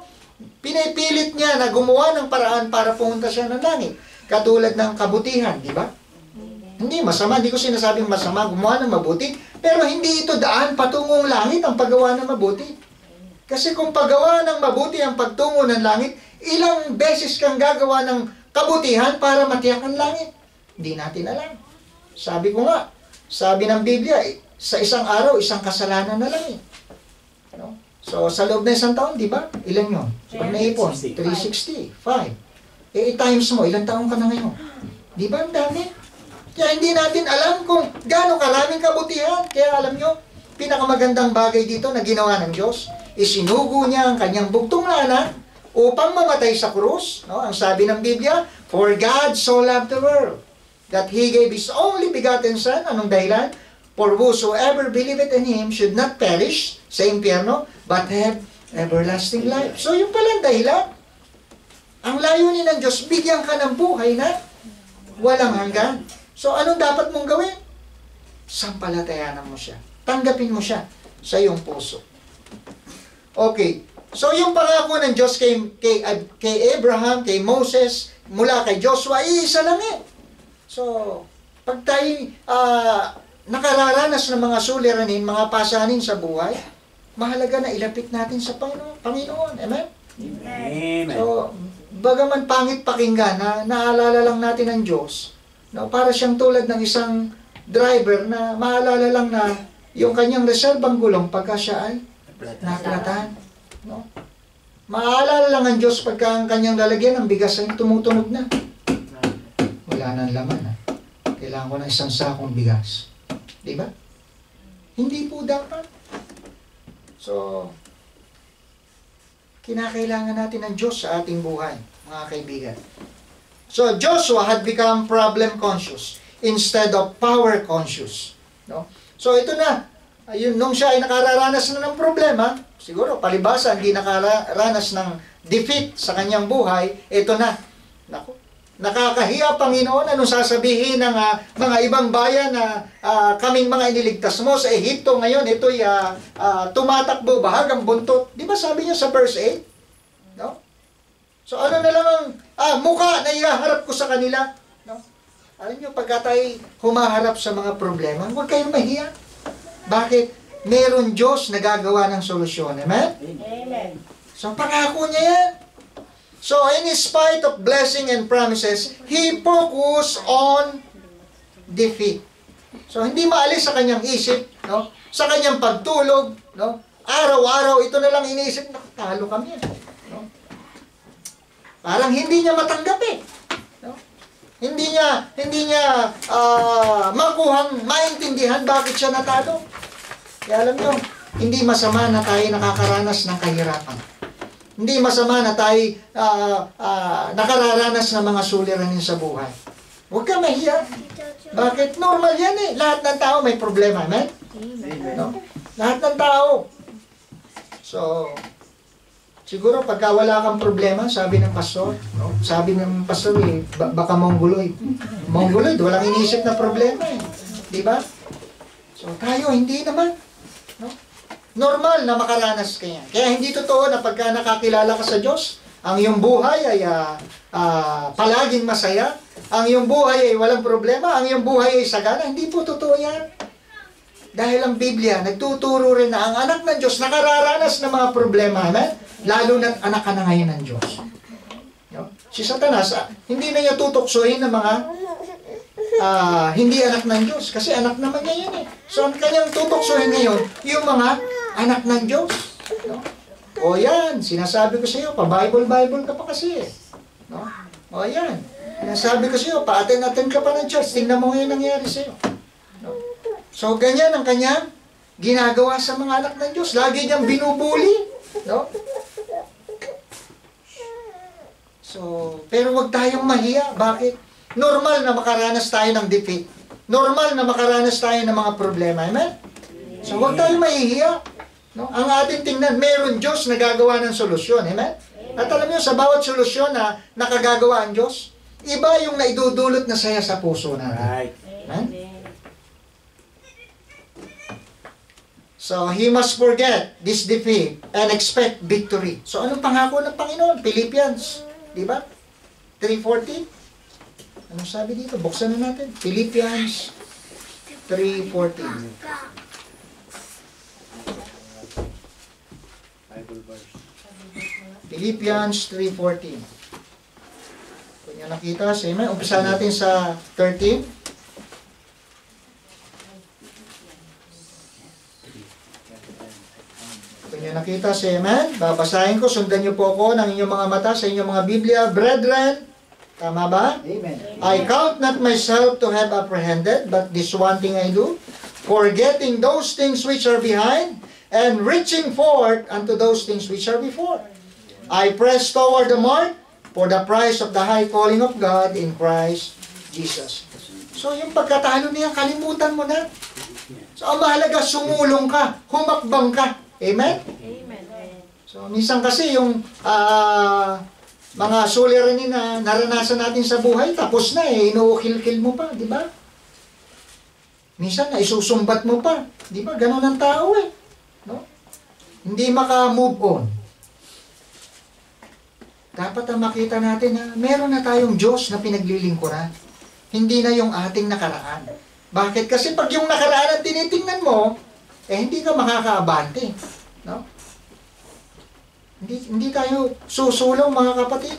pinipilit niya na gumawa ng paraan para pumunta siya ng langit. Katulad ng kabutihan, di ba? Hindi masama, hindi ko sinasabing masama gumawa ng mabuti, pero hindi ito daan patungong langit ang paggawa ng mabuti. Kasi kung paggawa ng mabuti ang pagtungo ng langit, ilang beses kang gagawa ng kabutihan para matiyak ang langit? Hindi natin alam. Sabi ko nga, sabi ng Biblia, sa isang araw, isang kasalanan na lang eh. No? So, sa loob ng isang taon, di ba? Ilan yun? Pag naipon, 365. I-times mo, ilang taon ka na ngayon? Di ba ang dami? Kaya hindi natin alam kung gaano karaming kabutihan. Kaya alam nyo, pinakamagandang bagay dito na ginawa ng Diyos, isinugo niya ang kanyang bugtong na anak upang mamatay sa krus. No? Ang sabi ng Biblia, For God so loved the world, that He gave His only begotten Son. Anong dahilan? For whosoever believeth in Him should not perish sa impyerno, but have everlasting life. So yung pala ang dahilan. Ang layunin ng Diyos, bigyan ka ng buhay na walang hanggan. So anong dapat mong gawin? Sampalatayanan mo siya. Tanggapin mo siya sa iyong puso. Okay. So yung pangako ng Diyos kay Abraham, kay Moses, mula kay Joshua, iisa lang eh. So, pag tayo nakararanas ng mga suliranin, mga pasanin sa buhay, mahalaga na ilapit natin sa Panginoon. Amen? Amen. So, bagaman pangit pakinggan na naalala lang natin ang Diyos, no, para siyang tulad ng isang driver na maalala lang na yung kanyang reserbang gulong pagka siya ay naplatan. No? Maalala lang ang Diyos pagka ang kanyang lalagyan ng bigas ay tumutunog na. Wala nang laman. Kailangan ko ng isang sakong bigas. Di ba? Hindi po dapat. So, kinakailangan natin ng Diyos sa ating buhay, mga kaibigan. So, Joshua had become problem conscious instead of power conscious. No? So, ito na. Ayun, nung siya ay nakararanas na ng problema, siguro palibasa, hindi nakaranas ng defeat sa kanyang buhay, ito na. Naku, Nakakahiya, Panginoon, anong sasabihin ng mga ibang bayan na kaming mga iniligtas mo sa Ehipto ngayon, ito'y tumatakbo, bahagang buntot. Di ba sabi niya sa verse 8? No? So ano na lang ang mukha na ihaharap ko sa kanila? No? Alam niyo, pagka tayo humaharap sa mga problema, huwag kayong mahiya. Bakit? Meron Diyos na gagawa ng solusyon. Amen? Amen. So pangako niya yan. So, in spite of blessing and promises, he focused on defeat. So, hindi maalis sa kanyang isip, no? Sa kanyang pagtulog, no? Araw-araw, ito na lang iniisip, nakatalo kami. No? Parang hindi niya matanggap eh. No? Hindi niya makuhang maintindihan bakit siya natalo. Kaya alam niyo, hindi masama na tayo nakakaranas ng kahirapan. Hindi masama na tayo nakararanas ng mga suliranin sa buhay. Huwag ka mahiya. Bakit? Normal yan eh. Lahat ng tao may problema. Amen? No? Lahat ng tao. So, siguro pagka wala kang problema, sabi ng pastor, no? Sabi ng pastor eh, baka mongoloid. Mongoloid, walang inisip na problema eh. Diba? So, tayo, hindi naman. No? Normal na makaranas ka yan. Kaya hindi totoo na pagka nakakilala ka sa Diyos, ang iyong buhay ay palaging masaya, ang iyong buhay ay walang problema, ang iyong buhay ay sagana. Hindi po totoo yan. Dahil ang Biblia, nagtuturo rin na ang anak ng Diyos nakararanas ng mga problema. Amen? Lalo na anak ka na ngayon ng Diyos. No? Si Satanas, hindi na niya tutuksohin ng mga hindi anak ng Diyos. Kasi anak naman niya yan eh. So, ang kanyang tutuksohin ngayon, yung mga anak ng Diyos. No? O yan, sinasabi ko sa iyo, pa-Bible ka pa kasi. No? O yan, sinasabi ko sa iyo, pa-attend ka pa ng church, tingnan mo ngayon nangyari sa iyo. No? So, ganyan ang kanyang ginagawa sa mga anak ng Diyos. Lagi niyang binubuli. No? So, pero wag tayong mahiya. Bakit? Normal na makaranas tayo ng defeat. Normal na makaranas tayo ng mga problema. Amen? So, huwag tayong mahihiya. No? Ang ating tingnan, meron Diyos na gagawa ng solusyon. Amen? At alam niyo, sa bawat solusyon na nakagagawa ang Diyos, iba yung naidudulot na saya sa puso natin. Right. Amen? So, he must forget this defeat and expect victory. So, anong pangako ng Panginoon? Philippians. Di ba? 3:14. Anong sabi dito? Buksan na natin. Philippians 3:14. Philippians 3:14. Kung nyo nakita, say amen. Umpisa natin sa 13. Kung nyo nakita, say amen. Babasahin ko, sundan nyo po ako ng inyong mga mata sa inyong mga Biblia. Brethren, tama ba? Amen. I count not myself to have apprehended, but this one thing I do, forgetting those things which are behind, and reaching forward unto those things which are before. I press toward the mark, for the prize of the high calling of God in Christ Jesus. So yung pagkatalo niya, kalimutan mo na. So ang mahalaga, sumulong ka, humakbang ka. Amen? Amen. So minsan kasi yung mga suliranin na naranasan natin sa buhay, tapos na eh, inuukil-kil mo pa, di ba? Minsan na isusumbat mo pa, di ba? Ganon ang tao eh. No? Hindi maka-move on. Dapat ang makita natin na meron na tayong Diyos na pinaglilingkuran. Hindi na yung ating nakaraan. Bakit? Kasi pag yung nakaraan ang tinitingnan mo, eh hindi ka makakaabante. No? Hindi tayo susulong, mga kapatid.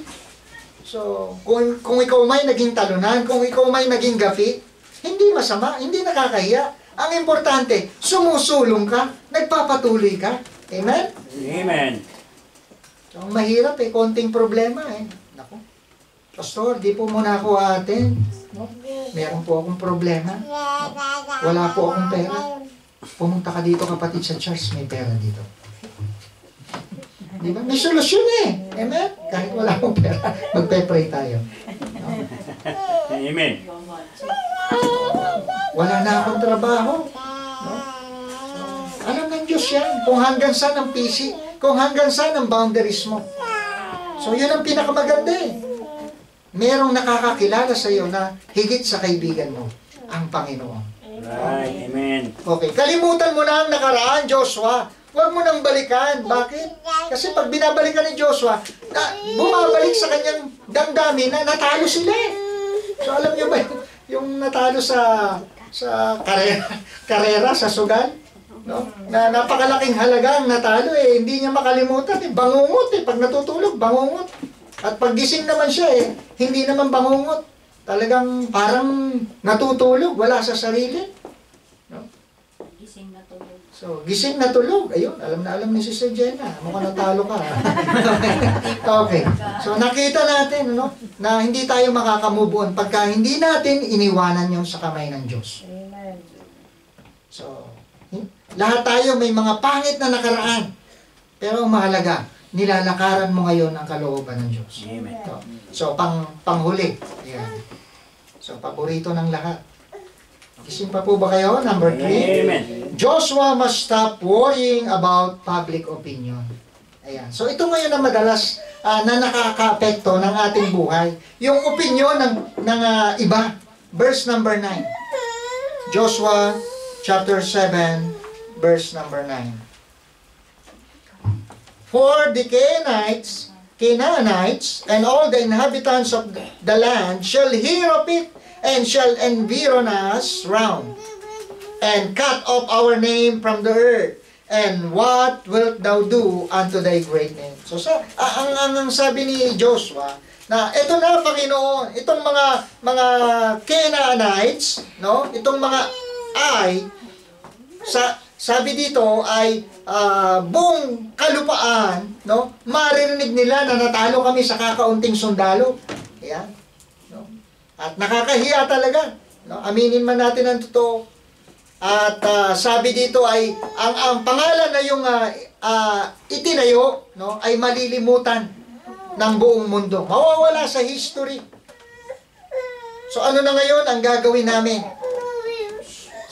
So, kung ikaw may naging talunan, kung ikaw may naging gapi, hindi masama, hindi nakakahiya. Ang importante, sumusulong ka, nagpapatuloy ka. Amen? Amen. So, ang mahirap eh, konting problema eh. Naku, Pastor, di po muna ako atin. No? Meron po akong problema. No? Wala po akong pera. Pumunta ka dito, kapatid, sa church, may pera dito. Diba? May solusyon eh. Amen? Kahit wala akong pera, magpe-pray tayo. No? Amen. Wala na akong trabaho. No? So, alam ng Diyos yan. Kung hanggang saan ang PC, kung hanggang saan ang boundaries mo. So, yun ang pinakamaganda eh. merong nakakakilala sa iyo na higit sa kaibigan mo, ang Panginoon. Right. Amen. Okay, kalimutan mo na ang nakaraan, Joshua. Huwag mo nang balikan. Bakit? Kasi pag binabalikan ni Joshua, bumabalik sa kanyang damdamin na natalo sila eh. So alam niyo ba yung natalo sa karera, sa sugal? No? Na napakalaking halaga ang natalo eh. Hindi niya makalimutan eh. Bangungot eh. Pag natutulog, bangungot. At pag gising naman siya eh, hindi naman bangungot. Talagang parang natutulog, wala sa sarili. No? Gising na tulog. So, gising na tulog. Ayun, alam ni Sister Jenna. Mukhang natalo ka. Okay. So, nakita natin no, na hindi tayo makakamove on pagka hindi natin iniwanan yung sa kamay ng Diyos. Amen. So, lahat tayo may mga pangit na nakaraan. Pero ang mahalaga, nilalakaran mo ngayon ang kalooban ng Diyos. Amen. So, panghuli. Ayan. So, paborito ng lahat. Gising pa po ba kayo? Number 3. Amen. Joshua must stop worrying about public opinion. Ayan. So, ito ngayon na madalas na nakaka-apekto ng ating buhay. Yung opinion ng iba. Verse number 9. Joshua chapter 7, verse number 9. For the Canaanites, and all the inhabitants of the land shall hear of it, and shall environ us round, and cut off our name from the earth. And what wilt thou do unto thy great name? So ang sabi ni Joshua, na ito na Panginoon, itong mga Canaanites, no? Itong mga sabi dito ay buong kalupaan, no? Maririnig nila na natalo kami sa kakaunting sundalo. Ayan. No? At nakakahiya talaga. No? Aminin man natin ang totoo. At sabi dito ay ang pangalan na yung itinayo, no, ay malilimutan ng buong mundo. Mawawala sa history. So ano na ngayon ang gagawin namin?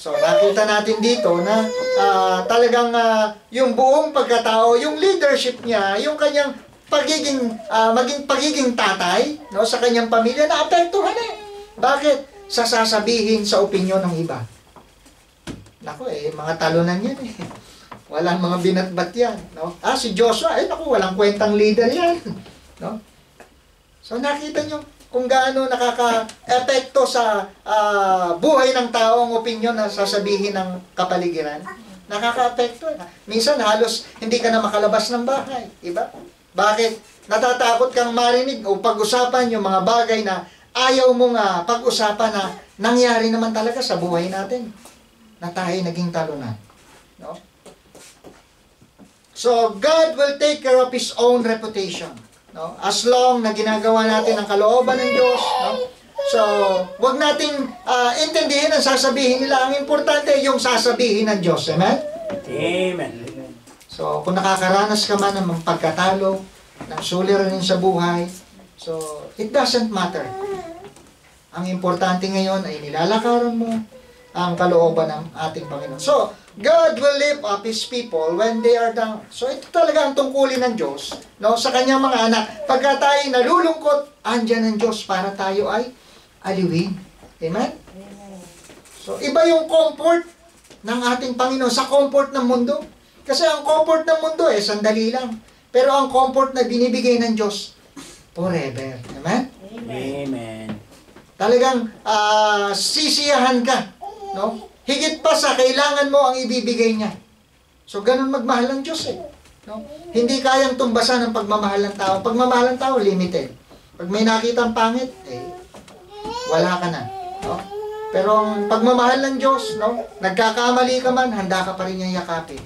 So, nakita natin dito na talagang yung buong pagkatao, yung leadership niya, yung kanyang pagiging tatay, no, sa kanyang pamilya, naapektuhan eh. Bakit? Sa sasabihin sa opinyon ng iba. Naku mga talunan yan eh. Walang mga binatbat yan. No? Si Joshua, naku, walang kwentang leader yan. No? So, nakita nyo kung gaano nakaka-epekto sa buhay ng tao ang opinyon na sasabihin ng kapaligiran. Nakaka-epekto. Minsan halos hindi ka na makalabas ng bahay. Diba? Bakit? Natatakot kang marinig o pag-usapan yung mga bagay na ayaw mong pag-usapan na nangyari naman talaga sa buhay natin. Na tayo naging talunan. No? So, God will take care of His own reputation. No? As long na ginagawa natin ang kalooban ng Diyos, no? So, wag nating intindihin ang sasabihin nila. Ang importante yung sasabihin ng Diyos. Amen? Amen. So, kung nakakaranas ka man ng pagkatalo, ng suliranin sa buhay, so, it doesn't matter. Ang importante ngayon ay nilalakaran mo ang kalooban ng ating Panginoon. So, God will lift up His people when they are down. So, ito talaga ang tungkulin ng Diyos, no, sa kanyang mga anak. Pagka tayo nalulungkot, andyan ang Diyos para tayo ay aliwin. Amen? So, iba yung comfort ng ating Panginoon sa comfort ng mundo. Kasi ang comfort ng mundo sandali lang. Pero ang comfort na binibigay ng Diyos, forever. Amen? Amen. Talagang sisiyahan ka, no? Higit pa sa kailangan mo ang ibibigay niya. So, ganun magmahal ng Diyos no? Hindi kayang tumbasan ng pagmamahal ng tao. Pagmamahal ng tao, limited. Pag may nakitang pangit, wala ka na. No? Pero ang pagmamahal ng Diyos, no? Nagkakamali ka man, handa ka pa rin niyang yakapin.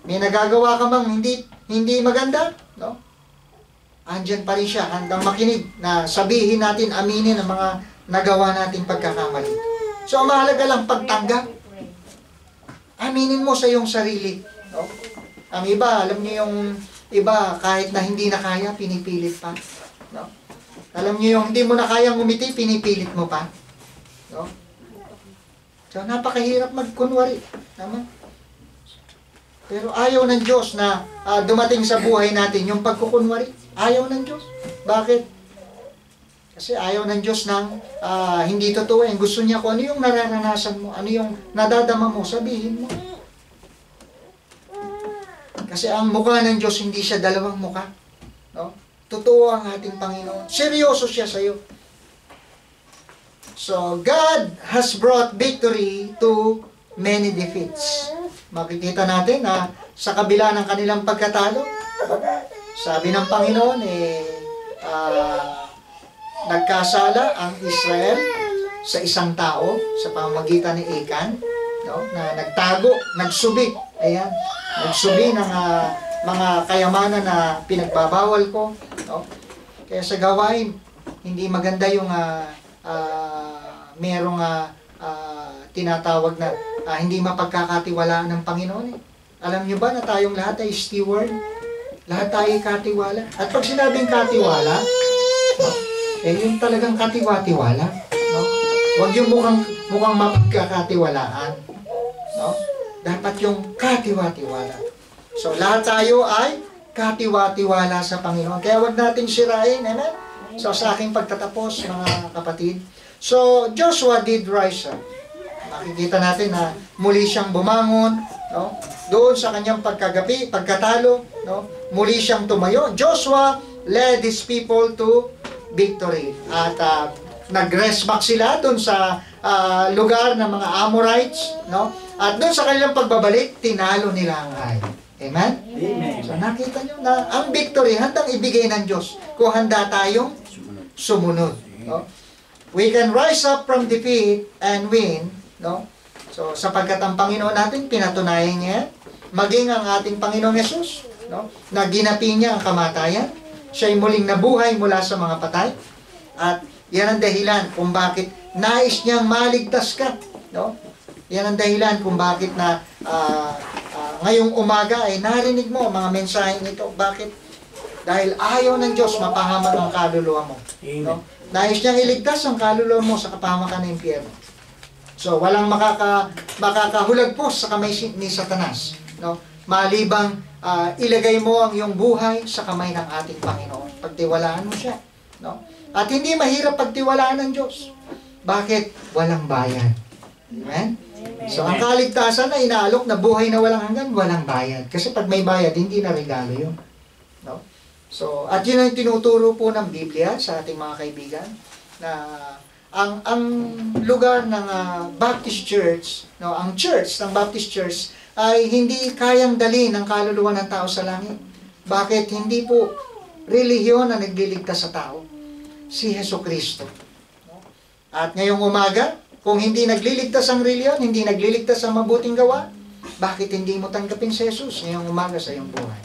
May nagagawa ka mang hindi maganda, no? Andyan pa rin siya, handang makinig na sabihin natin, aminin ang mga nagawa nating pagkakamali. So, ang mahalaga lang pagtanggap. Aminin mo sa iyong sarili. No? Ang iba, alam niyo yung iba, kahit na hindi na kaya, pinipilit pa. No? Alam niyo yung hindi mo na kayang umiti, pinipilit mo pa. No? So, napakahirap magkunwari. Tama? Pero ayaw ng Diyos na dumating sa buhay natin yung pagkukunwari. Ayaw ng Diyos. Bakit? Kasi ayaw ng Diyos ng hindi totoo. Gusto niya kung ano yung nararanasan mo, ano yung nadadama mo, sabihin mo. Kasi ang mukha ng Diyos, hindi siya dalawang mukha. No? Totoo ang ating Panginoon. Seryoso siya sa iyo. So, God has brought victory to many defeats. Makikita natin na sa kabila ng kanilang pagkatalo, sabi ng Panginoon, nagkasala ang Israel sa isang tao sa pamamagitan ni Achan, no? Na nagtago, nagsubi. Ayan, nagsubi ng mga kayamanan na pinagbabawal ko, no? Kaya sa gawain, hindi maganda yung merong tinatawag na hindi mapagkakatiwalaan ng Panginoon. Alam niyo ba na tayong lahat ay steward? Lahat tayo ay katiwala. At pag sinabing katiwala, yung talagang katiwa-tiwala. No? Huwag yung mukhang mapagkakatiwalaan. No? Dapat yung katiwa-tiwala. So, lahat tayo ay katiwa-tiwala sa Panginoon. Kaya huwag natin sirain. Amen? So, sa aking pagtatapos, mga kapatid. So, Joshua did rise up. Makikita natin na muli siyang bumangon, no? Doon sa kanyang pagkatalo, no? Muli siyang tumayo. Joshua led his people to victory. At nag-rest back sila doon sa lugar ng mga Amorites, no? At doon sa kanilang pagbabalik, tinalo nila ang Ai. Amen? Amen. So nakita nyo na ang victory handang ibigay ng Diyos kung handa tayong sumunod. No? We can rise up from defeat and win, no? So sapagkat ang Panginoon natin pinatunayan niya, maging ang ating Panginoong Yesus, no? Na ginapi niya ang kamatayan, siya'y muling nabuhay mula sa mga patay, at yan ang dahilan kung bakit nais niyang maligtas ka, no? Yan ang dahilan kung bakit na ngayong umaga ay narinig mo mga mensaheng ito. Bakit? Dahil ayaw ng Diyos mapahamak ang kaluluwa mo. No? Nais niyang iligtas ang kaluluwa mo sa kapahamakan ng impyerno. So, walang makakahulagpos sa kamay ni Satanas. No? Malibang ilagay mo ang iyong buhay sa kamay ng ating Panginoon. Pagtiwalaan mo siya. No? At hindi mahirap pagtiwalaan ng Diyos. Bakit? Walang bayad. Amen? So, ang kaligtasan na inaalok na buhay na walang hanggan, walang bayad. Kasi pag may bayad, hindi na regalo yun. No? So, at yun ang tinuturo po ng Biblia sa ating mga kaibigan, na ang lugar ng Baptist Church, no, ang church ng Baptist Church, ay hindi kayang dali ng kaluluwa ng tao sa langit. Bakit? Hindi po relihiyon na nagliligtas sa tao. Si Jesucristo. No? At ngayong umaga, kung hindi nagliligtas ang reliyon, hindi nagliligtas ang mabuting gawa, bakit hindi mo tanggapin si Jesus ngayong umaga sa iyong buhay?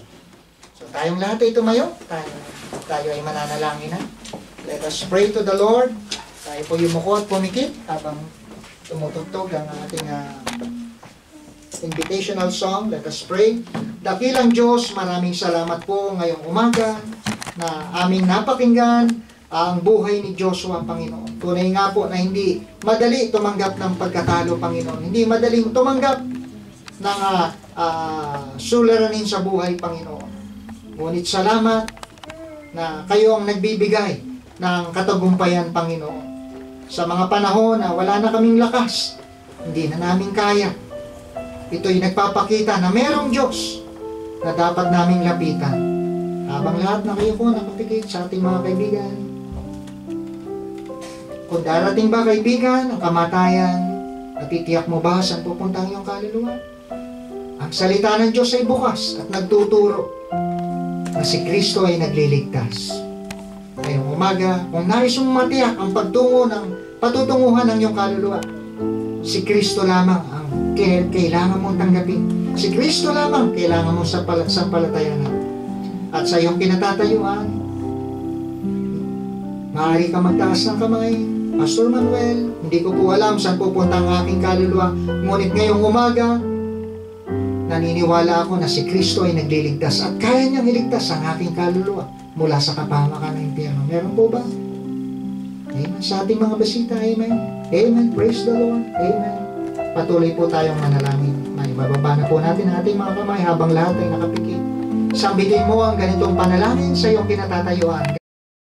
So tayong lahat ay tumayo, tayo ay mananalangin na. Let us pray to the Lord. Tayo po yumuko at pumikit habang tumutugtog ang ating invitational song. Let us pray. Dakilang Diyos, maraming salamat po ngayong umaga na aming napakinggan ang buhay ni Joshua, Panginoon. Tunay nga po na hindi madali tumanggap ng pagkatalo, Panginoon. Hindi madaling tumanggap ng suliranin sa buhay, Panginoon. Ngunit salamat na kayo ang nagbibigay ng katagumpayan, Panginoon. Sa mga panahon na wala na kaming lakas, hindi na namin kaya, ito'y nagpapakita na merong Diyos na dapat naming lapitan. Habang lahat na kayo po nakapikit sa ating mga kaibigan, kung darating ba, kaibigan, ang kamatayan, natitiyak mo ba saan pupunta ang iyong kaluluwa? Ang salita ng Diyos ay bukas at nagtuturo na si Kristo ay nagliligtas. Ngayong umaga, kung nais mong matiyak ang patutunguhan ng iyong kaluluwa, si Kristo lamang ang kailangan mong tanggapin. Si Kristo lamang kailangan mong sampalatayanan. At sa iyong kinatatayuan, maaari ka magtaas ng kamay. Pastor Manuel, hindi ko po alam saan pupunta ang aking kaluluwa. Ngunit ngayong umaga, naniniwala ako na si Kristo ay nagliligtas at kaya niyang iligtas ang aking kaluluwa mula sa kapahamakan ng impyerno. Meron po ba? Amen. Sa ating mga basita, amen. Amen. Praise the Lord. Amen. Patuloy po tayong manalangin. Maibababa na po natin ang ating mga kamay habang lahat ay nakapikit. Sambitin mo ang ganitong panalangin sa iyong kinatatayuan.